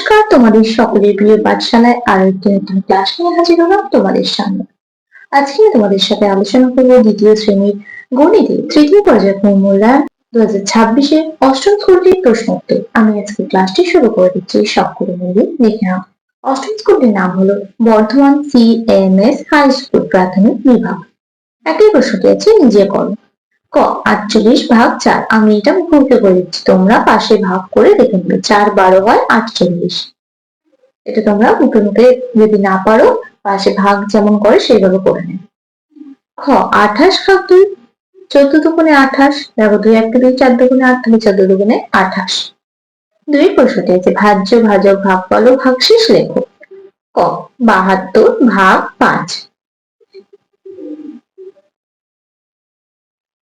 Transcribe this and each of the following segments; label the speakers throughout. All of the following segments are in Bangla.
Speaker 1: নমস্কার, তোমাদের সকলের প্রিয় পাঠশালায় আরো একটি নতুন ক্লাস নিয়ে হাজির হলাম তোমাদের সামনে। আজকে তোমাদের সাথে আলোচনা করব দ্বিতীয় শ্রেণীর গণিতে তৃতীয় পর্যায়ক্রম মূল্যায়ন 2026-এর অষ্টম স্কুলটির প্রশ্নোত্তর। আমি আজকে ক্লাসটি শুরু করে দিচ্ছি। সকলে মিলে দেখে নাও। অষ্টম স্কুলটির নাম হলো বর্ধমান CMS হাই স্কুল প্রাথমিক বিভাগ। একই প্রশ্নটি আছে, নিজে করো। ক 48 ভাগ 4। আমি এটা মুখে করে দিচ্ছি, তোমরা পাশে ভাগ করে দেখে নেবে। 4 12 হয় 48। এটা তোমরা মুখে মুখে যদি না পারো পাশে ভাগ যেমন করে সেইভাবে করে নেবে। খ 28 ভাগ 2। 14 দুগুণে 28। দেখো 2 1 2 4 দুগুণে 8, তাহলে 14 দুগুণে 28। দুই প্রশ্নটি আছে, ভাজ্য ভাজক ভাগ ফলক ভাগশেষ লেখো। ক 72 ভাগ 5।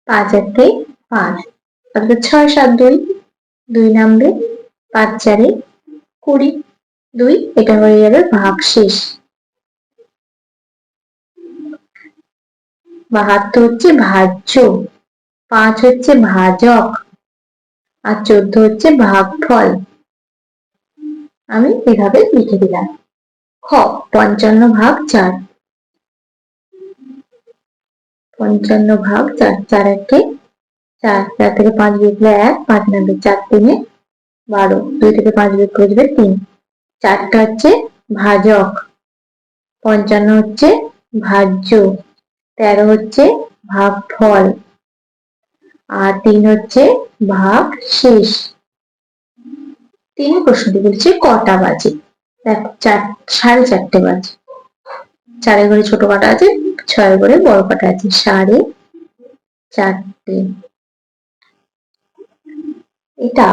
Speaker 1: 5 1 5, তাহলে 6 7 2, 2 নামবে, 5 4 20, 2 এটা হয়ে যাবে ভাগশেষ। 72 হচ্ছে ভাজ্য, 5 হচ্ছে ভাজক, আর 14 হচ্ছে ভাগফল। আমি এভাবে লিখে দিলাম। খ 55 ভাগ 4। 55 ভাগ 4। 4 1 4, 4 থেকে 5 বিয়োগ 1, 5 নামবে, 4 3 12, 2 থেকে 5 বিয়োগ করে দেবে 3। 4টা হচ্ছে ভাজক, 55 হচ্ছে ভাজ্য, 13 হচ্ছে ভাগফল, আর 3 হচ্ছে ভাগশেষ। 3 প্রশ্নটি বলছে কটা বাজে। দেখো 4:30 বাজে। 4 ঘরে ছোট কাটা আছে, 6 ঘরে বড় কাটা আছে, 4:30। এটা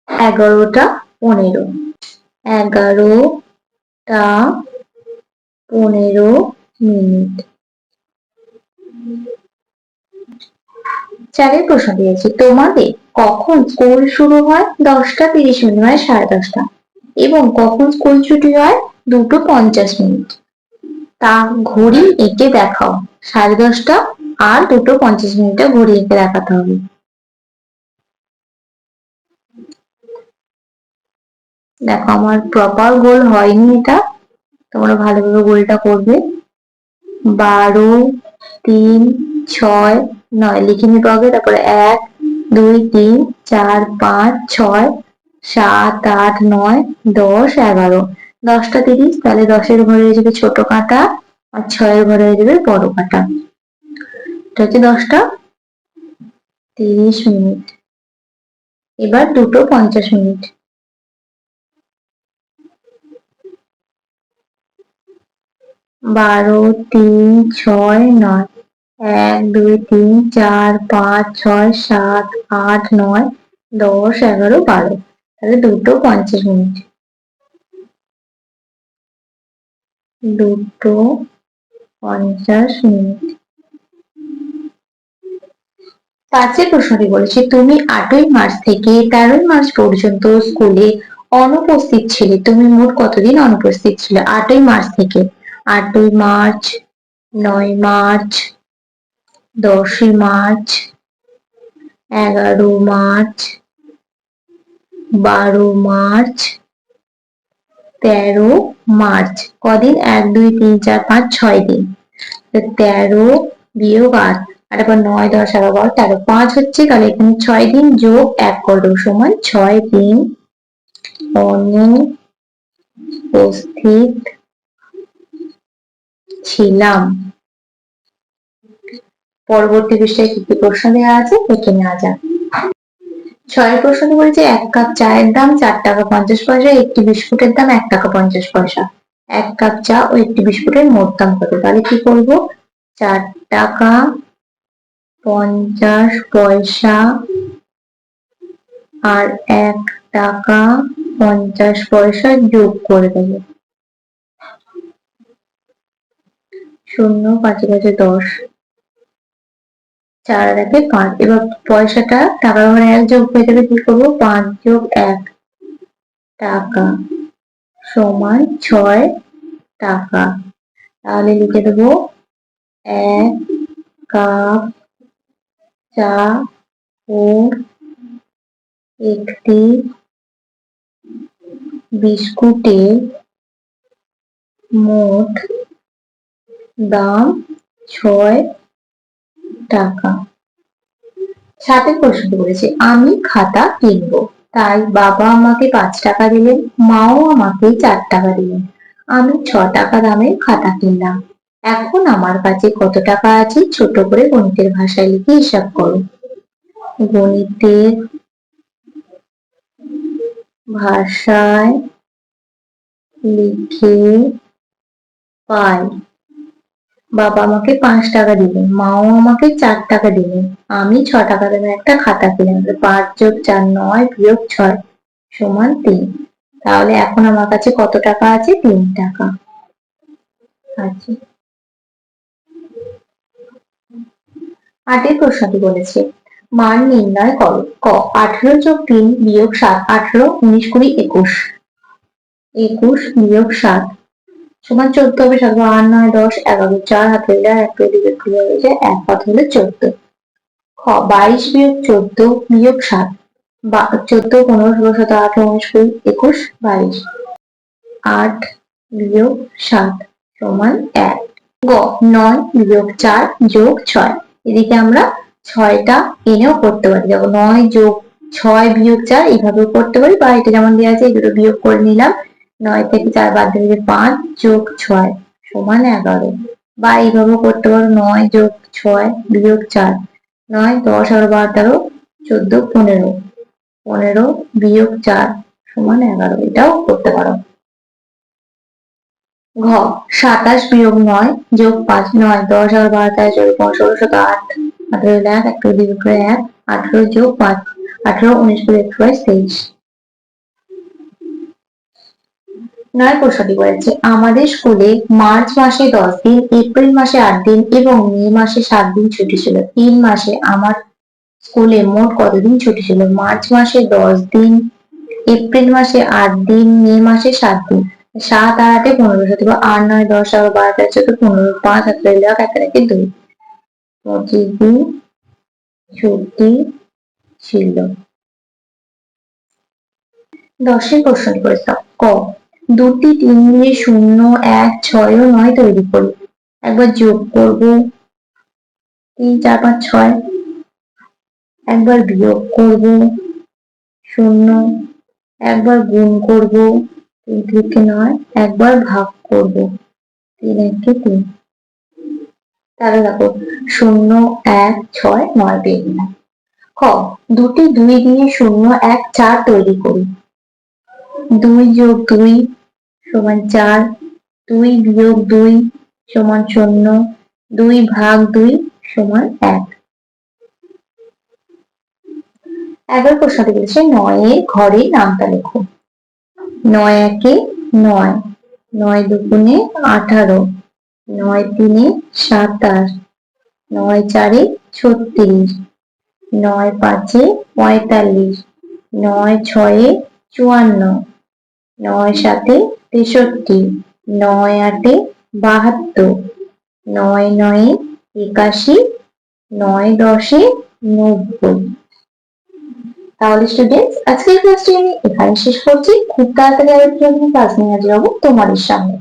Speaker 1: 11টা 15। 11টা 15 মিনিট। 4 প্রশ্ন দিয়েছি, তোমাদের কখন স্কুল শুরু হয়? 10টা 30 মিনিট, মানে 10:30টা। এবং কখন স্কুল ছুটি হয়? 2:50 মিনিট। তা ঘড়ি এঁকে দেখাও। 10:30টা আর 2:50 মিনিটে ঘড়ি এঁকে দেখাতে হবে। দেখো আমার প্রপার গোল হয়নি, এটা তোমরা ভালোভাবে গোলটা করবে। 12 3 6 9 লিখে নিতে হবে। তারপরে 1 2 3 4 5 6 7 8 9 10 11। 10টা 30, তাহলে 10 ঘরে হয়ে যাবে ছোট কাঁটা, আর 6 ঘরে হয়ে যাবে বড় কাঁটা। এটা হচ্ছে 10টা 30 মিনিট। এবার 2:50 মিনিট। 12 3 6 9, 1 2 3 4 5 6 7 8 9 10 11 12, তাহলে 2:50 মিনিট। 2:50 মিনিট। 5 প্রশ্নটি বলেছে, তুমি 8ই মার্চ থেকে 13ই মার্চ পর্যন্ত স্কুলে অনুপস্থিত ছিলে। তুমি মোট কতদিন অনুপস্থিত ছিলে? 8ই মার্চ থেকে। 8ই মার্চ, 9 মার্চ, 10ই মার্চ, 11 মার্চ, 12 মার্চ, 13 মার্চ। কদিন? 1 2 3 4 5 6 দিন। 13 বিয়োগ 8, আর এবার 9 10 11 12 13, 5 হচ্ছে, তাহলে এখানে 6 দিন যোগ 1 করো সমান 6 দিন অনুপস্থিত ছিলাম। পরবর্তী পৃষ্ঠায় কি কি প্রশ্ন দেওয়া আছে দেখে নেওয়া যাক। 6 প্রশ্নটি বলেছে, 1 কাপ চায়ের দাম 4 টাকা 50 পয়সা, একটি বিস্কুটের দাম 1 টাকা 50 পয়সা। 1 কাপ চা ও একটি বিস্কুটের মোট দাম কত? তাহলে কি করব? 4 টাকা 50 পয়সা আর 1 টাকা 50 পয়সা যোগ করে দেব। 0 5 5 10, 4 আর 1 5। এবার পয়সাটা টাকার ঘরে 1 যোগ হয়ে যাবে, কি করবো? 5 যোগ 1 টাকা সমান 6 টাকা। তাহলে লিখে দেবো 1 কাপ চা ও একটি বিস্কুটের মোট দাম 6 টাকা। 7 প্রশ্ন করেছে, আমি খাতা কিনবো, তাই বাবা আমাকে 5 টাকা দিলেন, মাও আমাকে 4 টাকা দিলেন। আমি 6 টাকা দামের খাতা কিনলাম। এখন আমার কাছে কত টাকা আছে? ছোট করে গণিতের ভাষায় লিখে হিসাব করো। গণিতের ভাষায় লিখে পাই, বাবা আমাকে 5 টাকা দিলেন, মাও আমাকে 4 টাকা দিলেন, আমি 6 টাকা দামে একটা খাতা কিনলাম। 5 যোগ 4 9 বিয়োগ 6 সমান 3। তাহলে এখন আমার কাছে কত টাকা আছে? 3 টাকা আছে। 8 প্রশ্নটি বলেছে, মান নির্ণয় করো। ক 18 যোগ 3 বিয়োগ 7। 18 19 20 21। 21 বিয়োগ 7 সমান 14 হবে। 7 8 9 10 11 4 হাতে হলে 1 দিকে ক্রিয়া হয়ে যায়, 1 হাত হলে 14। খ 22 বিয়োগ 14 বিয়োগ 7। 14 15 16 17 18 19 20 21 22। 8 বিয়োগ 7 সমান 1। গ 9 বিয়োগ 4 যোগ 6। এদিকে আমরা 6টা এনেও করতে পারি, দেখো 9 যোগ 6 বিয়োগ 4 এইভাবেও করতে পারি, বা এটা যেমন দেওয়া আছে এই দুটো বিয়োগ করে নিলাম। 9 থেকে 4 বাদ দিলে 5 যোগ 6 সমান 11। বা এইভাবেও করতে পারো 9 যোগ 6 বিয়োগ 4। 9 10 11 12 13 14 15। 15 বিয়োগ 4 সমান 11। এটাও করতে পারো। ঘ 27 বিয়োগ 9 যোগ 5। 9 10 11 12 13 14 15 16 17 8 18 1 1 2 করে 1 18 যোগ 5 18 19 করে 21 23। 9 প্রশ্নটি বলেছে, আমাদের স্কুলে মার্চ মাসে 10 দিন, এপ্রিল মাসে 8 দিন এবং মে মাসে 7 দিন ছুটি ছিল। 3 মাসে আমার স্কুলে মোট কতদিন ছুটি ছিল? মার্চ মাসে 10 দিন, এপ্রিল মাসে 8 দিন, মে মাসে 7 দিন। 7 আর 8 15, 8 9 10 11 12 13 14 15 5 হাতে হলে 1 1 2 25 দিন ছুটি ছিল। 10 প্রশ্নটি করেছে, ক 2টি 3 দিয়ে 0 1 6 ও 9 তৈরি করি। একবার যোগ করব 3 4 5 6, একবার বিয়োগ করব 0, একবার গুণ করব 3 থেকে 9, একবার ভাগ করব 3 1 3। তাহলে দেখো 0 1 6 9 পেয়ে গেলাম। খ 2টি 2 দিয়ে 0 1 4 তৈরি করি। 2 যোগ 2 সমান 4, 2 বিয়োগ 2 সমান 0, 2 ভাগ 2 সমান 1। 11 প্রশ্নটি বলেছে 9 এর ঘরের নামটা লেখো। 9 একে 9, 9 দুগুণে 18, 9 তিনে 27, 9 চারে 36, 9 পাঁচে 45, 9 ছয়ে 54, 9 সাতে 63, 9 আটে 72, 9 নয়ে 81, 9 10-এ 90। তাহলে স্টুডেন্টস আজকের ক্লাসটি আমি এখানে শেষ করছি। খুব তাড়াতাড়ি আরেকটি ক্লাস নিয়ে হাজির হবো তোমাদের সামনে।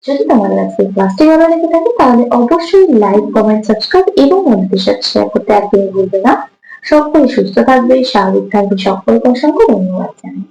Speaker 1: যদি তোমাদের আজকের ক্লাসটি ভালো লেগে থাকে তাহলে অবশ্যই লাইক কমেন্ট সাবস্ক্রাইব এবং বন্ধুদের সাথে শেয়ার করতে একদমই ভুলবে না। সকলে সুস্থ থাকবে, স্বাভাবিক থাকবে, সকলকে অসংখ্য ধন্যবাদ জানাই।